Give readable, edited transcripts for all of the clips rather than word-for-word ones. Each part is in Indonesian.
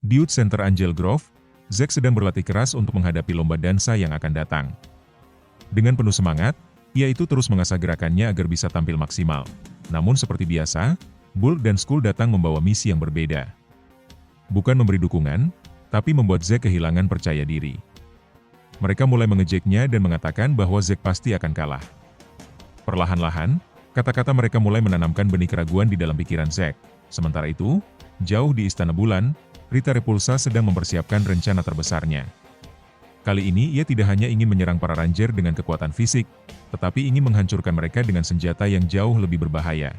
Di Youth Center Angel Grove, Zack sedang berlatih keras untuk menghadapi lomba dansa yang akan datang. Dengan penuh semangat, ia itu terus mengasah gerakannya agar bisa tampil maksimal. Namun seperti biasa, Bulk dan Skull datang membawa misi yang berbeda. Bukan memberi dukungan, tapi membuat Zack kehilangan percaya diri. Mereka mulai mengejeknya dan mengatakan bahwa Zack pasti akan kalah. Perlahan-lahan, kata-kata mereka mulai menanamkan benih keraguan di dalam pikiran Zack. Sementara itu, jauh di Istana Bulan, Rita Repulsa sedang mempersiapkan rencana terbesarnya. Kali ini ia tidak hanya ingin menyerang para Ranger dengan kekuatan fisik, tetapi ingin menghancurkan mereka dengan senjata yang jauh lebih berbahaya.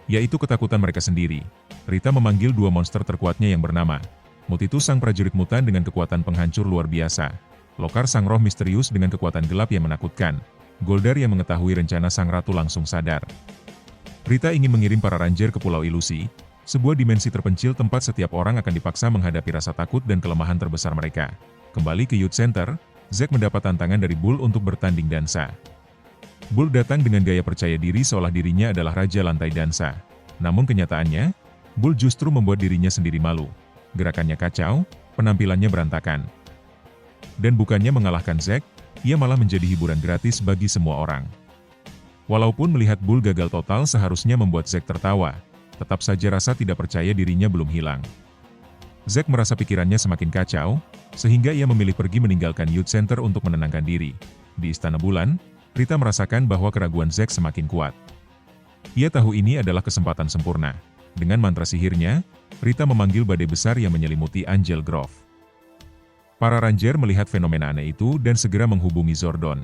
Yaitu ketakutan mereka sendiri. Rita memanggil dua monster terkuatnya yang bernama Mutitus sang prajurit mutan dengan kekuatan penghancur luar biasa, Lokar sang roh misterius dengan kekuatan gelap yang menakutkan, Goldar yang mengetahui rencana sang ratu langsung sadar. Rita ingin mengirim para Ranger ke Pulau Ilusi, sebuah dimensi terpencil tempat setiap orang akan dipaksa menghadapi rasa takut dan kelemahan terbesar mereka. Kembali ke Youth Center, Zack mendapat tantangan dari Bull untuk bertanding dansa. Bull datang dengan gaya percaya diri seolah dirinya adalah raja lantai dansa. Namun kenyataannya, Bull justru membuat dirinya sendiri malu. Gerakannya kacau, penampilannya berantakan. Dan bukannya mengalahkan Zack, ia malah menjadi hiburan gratis bagi semua orang. Walaupun melihat Bull gagal total seharusnya membuat Zack tertawa, tetap saja rasa tidak percaya dirinya belum hilang. Zack merasa pikirannya semakin kacau, sehingga ia memilih pergi meninggalkan Youth Center untuk menenangkan diri. Di Istana Bulan, Rita merasakan bahwa keraguan Zack semakin kuat. Ia tahu ini adalah kesempatan sempurna. Dengan mantra sihirnya, Rita memanggil badai besar yang menyelimuti Angel Grove. Para Ranger melihat fenomena aneh itu dan segera menghubungi Zordon.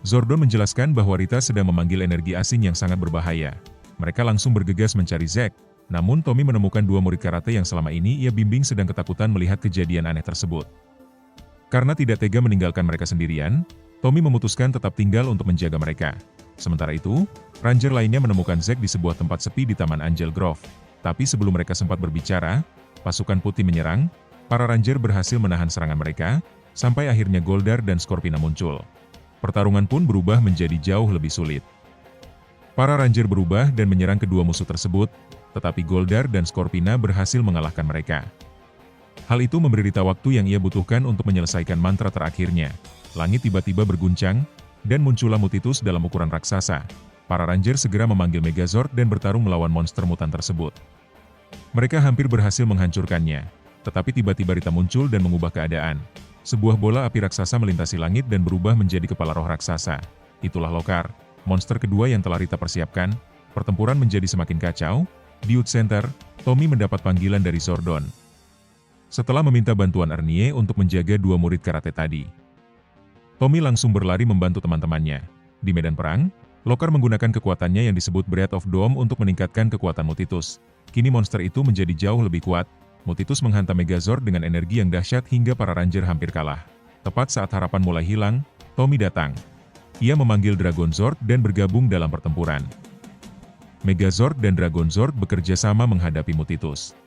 Zordon menjelaskan bahwa Rita sedang memanggil energi asing yang sangat berbahaya. Mereka langsung bergegas mencari Zack, namun Tommy menemukan dua murid karate yang selama ini ia bimbing sedang ketakutan melihat kejadian aneh tersebut. Karena tidak tega meninggalkan mereka sendirian, Tommy memutuskan tetap tinggal untuk menjaga mereka. Sementara itu, Ranger lainnya menemukan Zack di sebuah tempat sepi di Taman Angel Grove. Tapi sebelum mereka sempat berbicara, pasukan putih menyerang, para Ranger berhasil menahan serangan mereka, sampai akhirnya Goldar dan Scorpina muncul. Pertarungan pun berubah menjadi jauh lebih sulit. Para Ranger berubah dan menyerang kedua musuh tersebut, tetapi Goldar dan Scorpina berhasil mengalahkan mereka. Hal itu memberi Rita waktu yang ia butuhkan untuk menyelesaikan mantra terakhirnya. Langit tiba-tiba berguncang, dan muncullah Mutitus dalam ukuran raksasa. Para Ranger segera memanggil Megazord dan bertarung melawan monster mutan tersebut. Mereka hampir berhasil menghancurkannya, tetapi tiba-tiba Rita muncul dan mengubah keadaan. Sebuah bola api raksasa melintasi langit dan berubah menjadi kepala roh raksasa. Itulah Lokar, monster kedua yang telah Rita persiapkan. Pertempuran menjadi semakin kacau. Di Youth Center, Tommy mendapat panggilan dari Zordon. Setelah meminta bantuan Ernie untuk menjaga dua murid karate tadi, Tommy langsung berlari membantu teman-temannya. Di medan perang, Lokar menggunakan kekuatannya yang disebut Breath of Doom untuk meningkatkan kekuatan Mutitus. Kini monster itu menjadi jauh lebih kuat. Mutitus menghantam Megazord dengan energi yang dahsyat hingga para Ranger hampir kalah. Tepat saat harapan mulai hilang, Tommy datang. Ia memanggil Dragon Zord dan bergabung dalam pertempuran. Megazord dan Dragon Zord bekerja sama menghadapi Mutitus.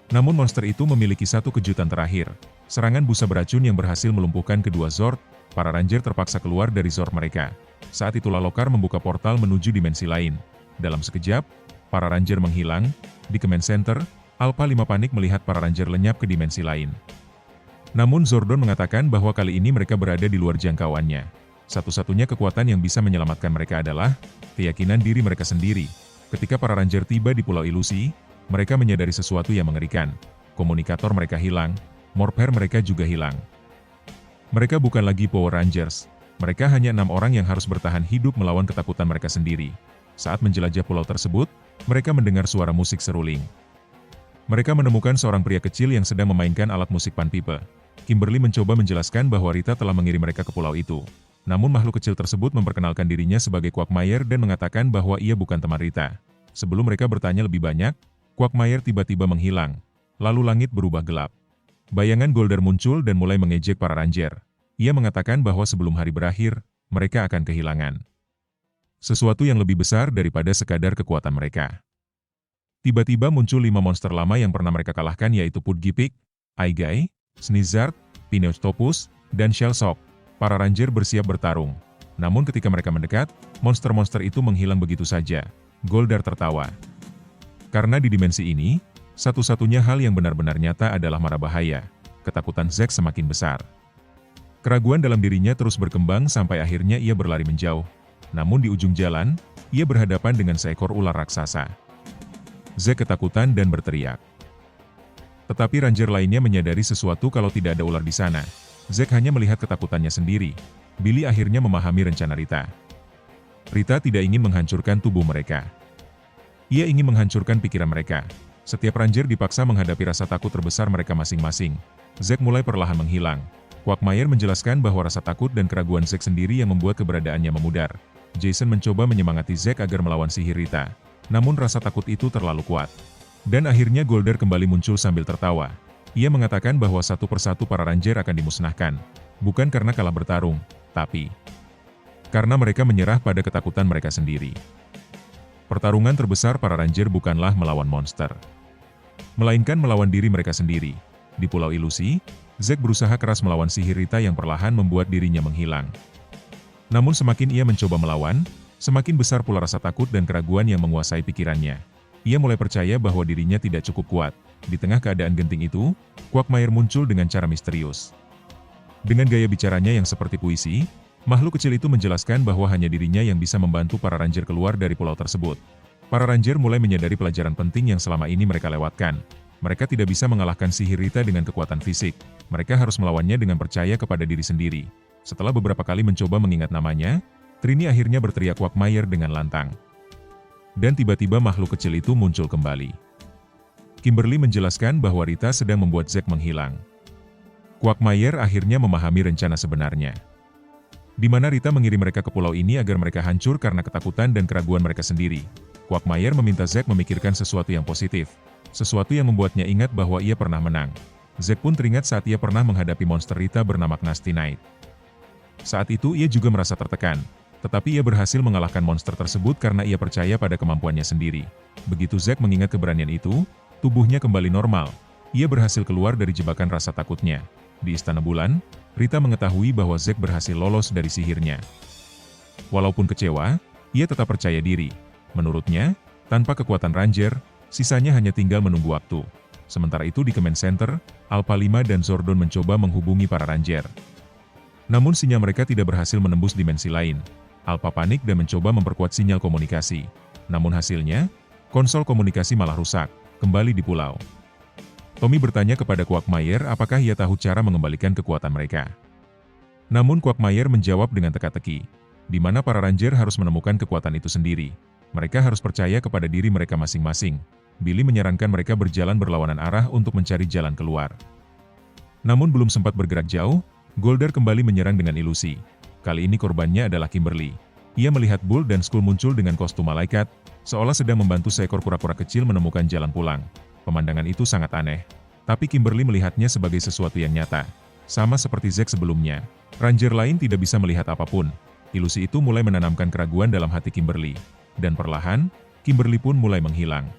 Namun monster itu memiliki satu kejutan terakhir. Serangan busa beracun yang berhasil melumpuhkan kedua Zord. Para Ranger terpaksa keluar dari Zord mereka. Saat itulah Lokar membuka portal menuju dimensi lain. Dalam sekejap, para Ranger menghilang. Di Command Center, Alpha 5 panik melihat para Ranger lenyap ke dimensi lain. Namun Zordon mengatakan bahwa kali ini mereka berada di luar jangkauannya. Satu-satunya kekuatan yang bisa menyelamatkan mereka adalah keyakinan diri mereka sendiri. Ketika para Ranger tiba di Pulau Ilusi, mereka menyadari sesuatu yang mengerikan. Komunikator mereka hilang, Morpher mereka juga hilang. Mereka bukan lagi Power Rangers. Mereka hanya 6 orang yang harus bertahan hidup melawan ketakutan mereka sendiri. Saat menjelajah pulau tersebut, mereka mendengar suara musik seruling. Mereka menemukan seorang pria kecil yang sedang memainkan alat musik panpipe. Kimberly mencoba menjelaskan bahwa Rita telah mengirim mereka ke pulau itu. Namun makhluk kecil tersebut memperkenalkan dirinya sebagai Quagmire dan mengatakan bahwa ia bukan teman Rita. Sebelum mereka bertanya lebih banyak, Quagmire tiba-tiba menghilang. Lalu langit berubah gelap. Bayangan Goldar muncul dan mulai mengejek para Ranger. Ia mengatakan bahwa sebelum hari berakhir, mereka akan kehilangan sesuatu yang lebih besar daripada sekadar kekuatan mereka. Tiba-tiba muncul 5 monster lama yang pernah mereka kalahkan yaitu Pudgipik, Aigai, Sneezard, Pineostopus, dan Shellshock. Para Ranger bersiap bertarung. Namun ketika mereka mendekat, monster-monster itu menghilang begitu saja. Goldar tertawa. Karena di dimensi ini, Satu-satunya hal yang benar-benar nyata adalah mara bahaya. Ketakutan Zack semakin besar. Keraguan dalam dirinya terus berkembang sampai akhirnya ia berlari menjauh. Namun di ujung jalan, ia berhadapan dengan seekor ular raksasa. Zack ketakutan dan berteriak. Tetapi ranger lainnya menyadari sesuatu kalau tidak ada ular di sana. Zack hanya melihat ketakutannya sendiri. Billy akhirnya memahami rencana Rita. Rita tidak ingin menghancurkan tubuh mereka. Ia ingin menghancurkan pikiran mereka. Setiap ranger dipaksa menghadapi rasa takut terbesar mereka masing-masing. Zack mulai perlahan menghilang. Quagmire menjelaskan bahwa rasa takut dan keraguan Zack sendiri yang membuat keberadaannya memudar. Jason mencoba menyemangati Zack agar melawan sihir Rita. Namun rasa takut itu terlalu kuat. Dan akhirnya Golder kembali muncul sambil tertawa. Ia mengatakan bahwa satu persatu para ranger akan dimusnahkan. Bukan karena kalah bertarung, tapi karena mereka menyerah pada ketakutan mereka sendiri. Pertarungan terbesar para ranger bukanlah melawan monster, melainkan melawan diri mereka sendiri. Di Pulau Ilusi, Zack berusaha keras melawan sihir Rita yang perlahan membuat dirinya menghilang. Namun semakin ia mencoba melawan, semakin besar pula rasa takut dan keraguan yang menguasai pikirannya. Ia mulai percaya bahwa dirinya tidak cukup kuat. Di tengah keadaan genting itu, Quagmire muncul dengan cara misterius. Dengan gaya bicaranya yang seperti puisi, makhluk kecil itu menjelaskan bahwa hanya dirinya yang bisa membantu para ranger keluar dari pulau tersebut. Para ranger mulai menyadari pelajaran penting yang selama ini mereka lewatkan. Mereka tidak bisa mengalahkan sihir Rita dengan kekuatan fisik. Mereka harus melawannya dengan percaya kepada diri sendiri. Setelah beberapa kali mencoba mengingat namanya, Trini akhirnya berteriak Quagmire dengan lantang. Dan tiba-tiba makhluk kecil itu muncul kembali. Kimberly menjelaskan bahwa Rita sedang membuat Zack menghilang. Quagmire akhirnya memahami rencana sebenarnya, di mana Rita mengirim mereka ke pulau ini agar mereka hancur karena ketakutan dan keraguan mereka sendiri. Quagmire meminta Zack memikirkan sesuatu yang positif, sesuatu yang membuatnya ingat bahwa ia pernah menang. Zack pun teringat saat ia pernah menghadapi monster Rita bernama Nasty Knight. Saat itu ia juga merasa tertekan, tetapi ia berhasil mengalahkan monster tersebut karena ia percaya pada kemampuannya sendiri. Begitu Zack mengingat keberanian itu, tubuhnya kembali normal. Ia berhasil keluar dari jebakan rasa takutnya. Di Istana Bulan, Rita mengetahui bahwa Zack berhasil lolos dari sihirnya. Walaupun kecewa, ia tetap percaya diri. Menurutnya, tanpa kekuatan Ranger, sisanya hanya tinggal menunggu waktu. Sementara itu di Command Center, Alpha 5 dan Zordon mencoba menghubungi para Ranger. Namun sinyal mereka tidak berhasil menembus dimensi lain. Alpha panik dan mencoba memperkuat sinyal komunikasi. Namun hasilnya, konsol komunikasi malah rusak, kembali di pulau. Tommy bertanya kepada Quagmire apakah ia tahu cara mengembalikan kekuatan mereka. Namun Quagmire menjawab dengan teka-teki, di mana para Ranger harus menemukan kekuatan itu sendiri. Mereka harus percaya kepada diri mereka masing-masing. Billy menyarankan mereka berjalan berlawanan arah untuk mencari jalan keluar. Namun belum sempat bergerak jauh, Golder kembali menyerang dengan ilusi. Kali ini korbannya adalah Kimberly. Ia melihat Bull dan Skull muncul dengan kostum malaikat, seolah sedang membantu seekor kura-kura kecil menemukan jalan pulang. Pemandangan itu sangat aneh, tapi Kimberly melihatnya sebagai sesuatu yang nyata. Sama seperti Zack sebelumnya, Ranger lain tidak bisa melihat apapun. Ilusi itu mulai menanamkan keraguan dalam hati Kimberly. Dan perlahan, Kimberly pun mulai menghilang.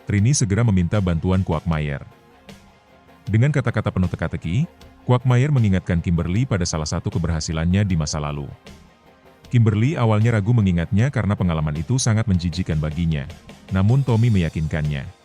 Trini segera meminta bantuan Quagmire. Dengan kata-kata penuh teka-teki, Quagmire mengingatkan Kimberly pada salah satu keberhasilannya di masa lalu. Kimberly awalnya ragu mengingatnya karena pengalaman itu sangat menjijikan baginya. Namun Tommy meyakinkannya.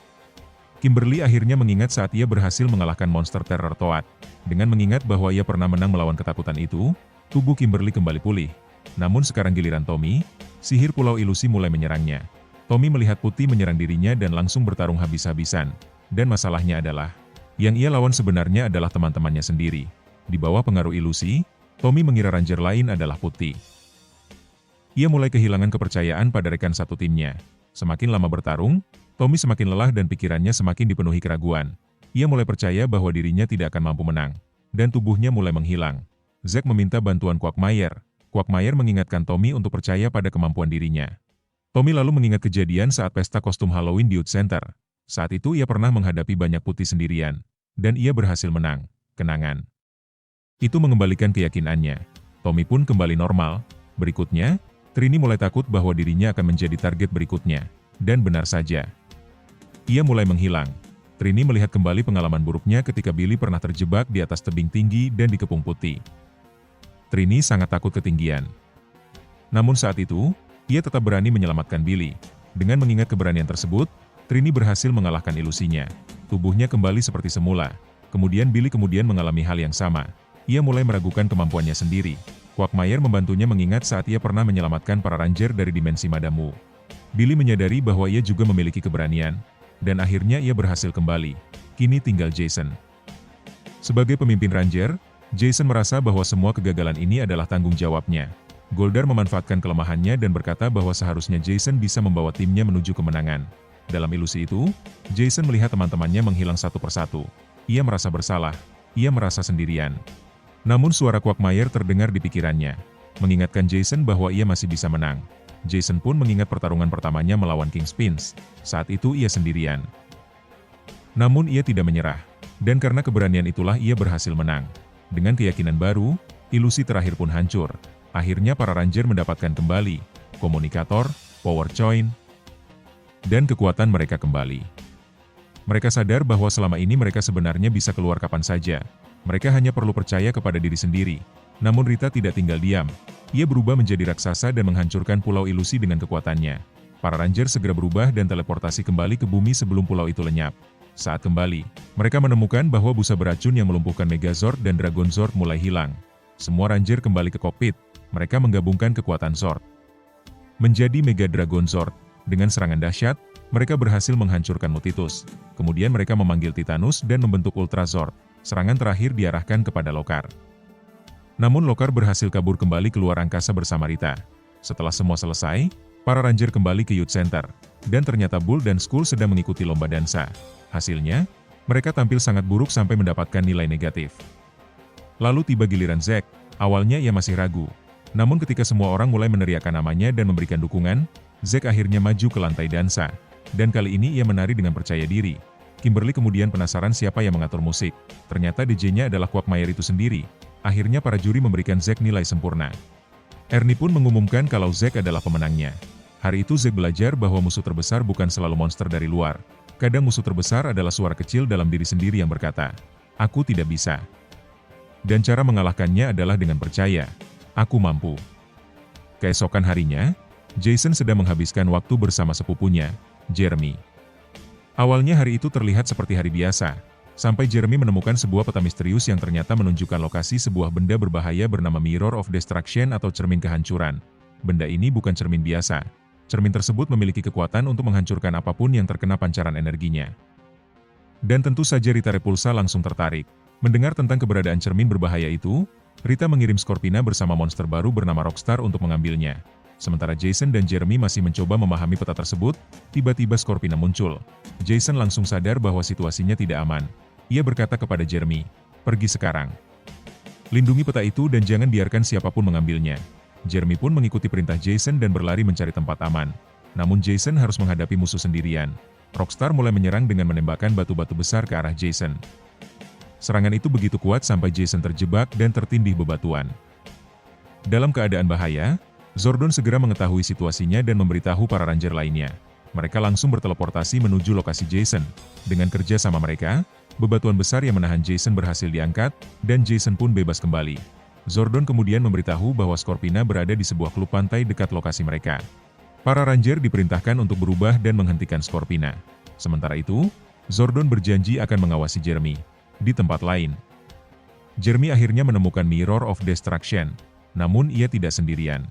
Kimberly akhirnya mengingat saat ia berhasil mengalahkan monster teror Toad. Dengan mengingat bahwa ia pernah menang melawan ketakutan itu, tubuh Kimberly kembali pulih. Namun sekarang giliran Tommy, sihir Pulau Ilusi mulai menyerangnya. Tommy melihat Putih menyerang dirinya dan langsung bertarung habis-habisan. Dan masalahnya adalah, yang ia lawan sebenarnya adalah teman-temannya sendiri. Di bawah pengaruh ilusi, Tommy mengira Ranger lain adalah Putih. Ia mulai kehilangan kepercayaan pada rekan satu timnya. Semakin lama bertarung, Tommy semakin lelah dan pikirannya semakin dipenuhi keraguan. Ia mulai percaya bahwa dirinya tidak akan mampu menang. Dan tubuhnya mulai menghilang. Zack meminta bantuan Quagmire. Quagmire mengingatkan Tommy untuk percaya pada kemampuan dirinya. Tommy lalu mengingat kejadian saat pesta kostum Halloween di Youth Center. Saat itu ia pernah menghadapi banyak Putih sendirian. Dan ia berhasil menang. Kenangan. Itu mengembalikan keyakinannya. Tommy pun kembali normal. Berikutnya, Trini mulai takut bahwa dirinya akan menjadi target berikutnya. Dan benar saja. Ia mulai menghilang. Trini melihat kembali pengalaman buruknya ketika Billy pernah terjebak di atas tebing tinggi dan dikepung Putih. Trini sangat takut ketinggian. Namun saat itu, ia tetap berani menyelamatkan Billy. Dengan mengingat keberanian tersebut, Trini berhasil mengalahkan ilusinya. Tubuhnya kembali seperti semula. Kemudian Billy mengalami hal yang sama. Ia mulai meragukan kemampuannya sendiri. Quagmire membantunya mengingat saat ia pernah menyelamatkan para ranger dari dimensi Madamu. Billy menyadari bahwa ia juga memiliki keberanian, dan akhirnya ia berhasil kembali. Kini tinggal Jason. Sebagai pemimpin ranger, Jason merasa bahwa semua kegagalan ini adalah tanggung jawabnya. Goldar memanfaatkan kelemahannya dan berkata bahwa seharusnya Jason bisa membawa timnya menuju kemenangan. Dalam ilusi itu, Jason melihat teman-temannya menghilang satu persatu. Ia merasa bersalah, ia merasa sendirian. Namun suara Quagmire terdengar di pikirannya, mengingatkan Jason bahwa ia masih bisa menang. Jason pun mengingat pertarungan pertamanya melawan Kingspins. Saat itu ia sendirian. Namun ia tidak menyerah, dan karena keberanian itulah ia berhasil menang. Dengan keyakinan baru, ilusi terakhir pun hancur. Akhirnya para ranger mendapatkan kembali komunikator, power coin, dan kekuatan mereka kembali. Mereka sadar bahwa selama ini mereka sebenarnya bisa keluar kapan saja. Mereka hanya perlu percaya kepada diri sendiri. Namun Rita tidak tinggal diam. Ia berubah menjadi raksasa dan menghancurkan pulau ilusi dengan kekuatannya. Para ranger segera berubah dan teleportasi kembali ke bumi sebelum pulau itu lenyap. Saat kembali, mereka menemukan bahwa busa beracun yang melumpuhkan Megazord dan Dragonzord mulai hilang. Semua ranger kembali ke kokpit. Mereka menggabungkan kekuatan Zord menjadi Mega Dragonzord. Dengan serangan dahsyat, mereka berhasil menghancurkan Mutitus. Kemudian mereka memanggil Titanus dan membentuk Ultrazord. Serangan terakhir diarahkan kepada Lokar. Namun Lokar berhasil kabur kembali keluar angkasa bersama Rita. Setelah semua selesai, para ranger kembali ke Youth Center. Dan ternyata Bull dan Skull sedang mengikuti lomba dansa. Hasilnya, mereka tampil sangat buruk sampai mendapatkan nilai negatif. Lalu tiba giliran Zack. Awalnya ia masih ragu. Namun ketika semua orang mulai meneriakkan namanya dan memberikan dukungan, Zack akhirnya maju ke lantai dansa. Dan kali ini ia menari dengan percaya diri. Kimberly kemudian penasaran siapa yang mengatur musik. Ternyata DJ-nya adalah Quagmire itu sendiri. Akhirnya para juri memberikan Zack nilai sempurna. Ernie pun mengumumkan kalau Zack adalah pemenangnya. Hari itu Zack belajar bahwa musuh terbesar bukan selalu monster dari luar. Kadang musuh terbesar adalah suara kecil dalam diri sendiri yang berkata, "Aku tidak bisa." Dan cara mengalahkannya adalah dengan percaya, "Aku mampu." Keesokan harinya, Jason sedang menghabiskan waktu bersama sepupunya, Jeremy. Awalnya hari itu terlihat seperti hari biasa, sampai Jeremy menemukan sebuah peta misterius yang ternyata menunjukkan lokasi sebuah benda berbahaya bernama Mirror of Destruction atau cermin kehancuran. Benda ini bukan cermin biasa. Cermin tersebut memiliki kekuatan untuk menghancurkan apapun yang terkena pancaran energinya. Dan tentu saja Rita Repulsa langsung tertarik. Mendengar tentang keberadaan cermin berbahaya itu, Rita mengirim Scorpina bersama monster baru bernama Rockstar untuk mengambilnya. Sementara Jason dan Jeremy masih mencoba memahami peta tersebut, tiba-tiba Scorpina muncul. Jason langsung sadar bahwa situasinya tidak aman. Ia berkata kepada Jeremy, "Pergi sekarang. Lindungi peta itu dan jangan biarkan siapapun mengambilnya." Jeremy pun mengikuti perintah Jason dan berlari mencari tempat aman. Namun Jason harus menghadapi musuh sendirian. Rockstar mulai menyerang dengan menembakkan batu-batu besar ke arah Jason. Serangan itu begitu kuat sampai Jason terjebak dan tertindih bebatuan. Dalam keadaan bahaya, Zordon segera mengetahui situasinya dan memberitahu para ranger lainnya. Mereka langsung berteleportasi menuju lokasi Jason. Dengan kerja sama mereka, bebatuan besar yang menahan Jason berhasil diangkat, dan Jason pun bebas kembali. Zordon kemudian memberitahu bahwa Scorpina berada di sebuah klub pantai dekat lokasi mereka. Para ranger diperintahkan untuk berubah dan menghentikan Scorpina. Sementara itu, Zordon berjanji akan mengawasi Jeremy. Di tempat lain, Jeremy akhirnya menemukan Mirror of Destruction. Namun ia tidak sendirian.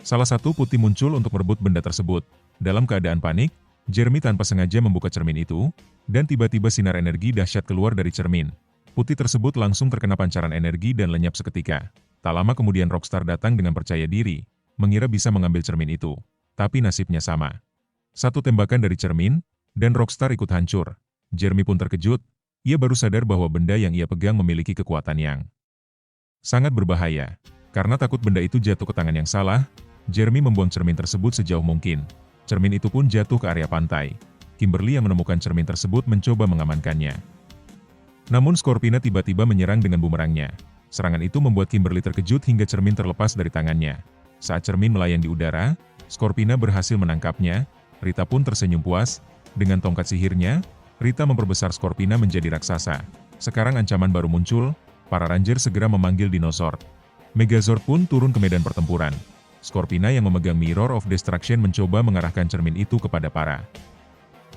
Salah satu putih muncul untuk merebut benda tersebut. Dalam keadaan panik, Jeremy tanpa sengaja membuka cermin itu, dan tiba-tiba sinar energi dahsyat keluar dari cermin. Putih tersebut langsung terkena pancaran energi dan lenyap seketika. Tak lama kemudian Rockstar datang dengan percaya diri, mengira bisa mengambil cermin itu. Tapi nasibnya sama. Satu tembakan dari cermin, dan Rockstar ikut hancur. Jeremy pun terkejut, ia baru sadar bahwa benda yang ia pegang memiliki kekuatan yang sangat berbahaya. Karena takut benda itu jatuh ke tangan yang salah, Jeremy membuang cermin tersebut sejauh mungkin. Cermin itu pun jatuh ke area pantai. Kimberly yang menemukan cermin tersebut mencoba mengamankannya. Namun Scorpina tiba-tiba menyerang dengan bumerangnya. Serangan itu membuat Kimberly terkejut hingga cermin terlepas dari tangannya. Saat cermin melayang di udara, Scorpina berhasil menangkapnya. Rita pun tersenyum puas. Dengan tongkat sihirnya, Rita memperbesar Scorpina menjadi raksasa. Sekarang ancaman baru muncul, para ranger segera memanggil Dinozord. Megazord pun turun ke medan pertempuran. Scorpina yang memegang Mirror of Destruction mencoba mengarahkan cermin itu kepada para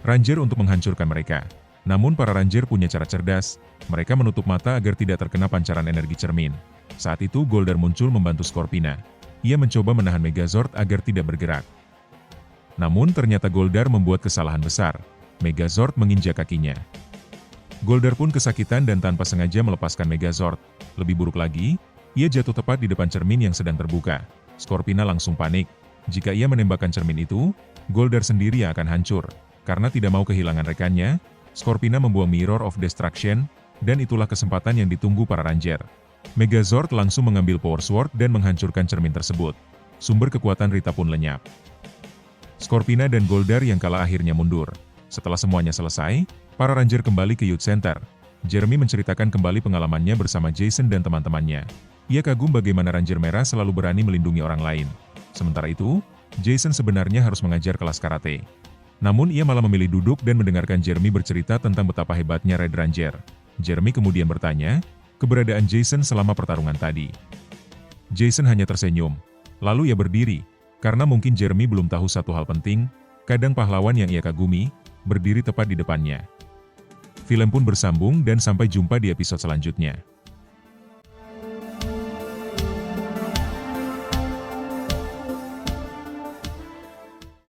Ranger untuk menghancurkan mereka. Namun para Ranger punya cara cerdas, mereka menutup mata agar tidak terkena pancaran energi cermin. Saat itu Goldar muncul membantu Scorpina. Ia mencoba menahan Megazord agar tidak bergerak. Namun ternyata Goldar membuat kesalahan besar. Megazord menginjak kakinya. Goldar pun kesakitan dan tanpa sengaja melepaskan Megazord. Lebih buruk lagi, ia jatuh tepat di depan cermin yang sedang terbuka. Scorpina langsung panik. Jika ia menembakkan cermin itu, Goldar sendiri akan hancur. Karena tidak mau kehilangan rekannya, Scorpina membuang Mirror of Destruction, dan itulah kesempatan yang ditunggu para Ranger. Megazord langsung mengambil Power Sword dan menghancurkan cermin tersebut. Sumber kekuatan Rita pun lenyap. Scorpina dan Goldar yang kalah akhirnya mundur. Setelah semuanya selesai, para Ranger kembali ke Youth Center. Jeremy menceritakan kembali pengalamannya bersama Jason dan teman-temannya. Ia kagum bagaimana Ranger Merah selalu berani melindungi orang lain. Sementara itu, Jason sebenarnya harus mengajar kelas karate. Namun ia malah memilih duduk dan mendengarkan Jeremy bercerita tentang betapa hebatnya Red Ranger. Jeremy kemudian bertanya, keberadaan Jason selama pertarungan tadi. Jason hanya tersenyum. Lalu ia berdiri, karena mungkin Jeremy belum tahu satu hal penting, kadang pahlawan yang ia kagumi, berdiri tepat di depannya. Film pun bersambung dan sampai jumpa di episode selanjutnya.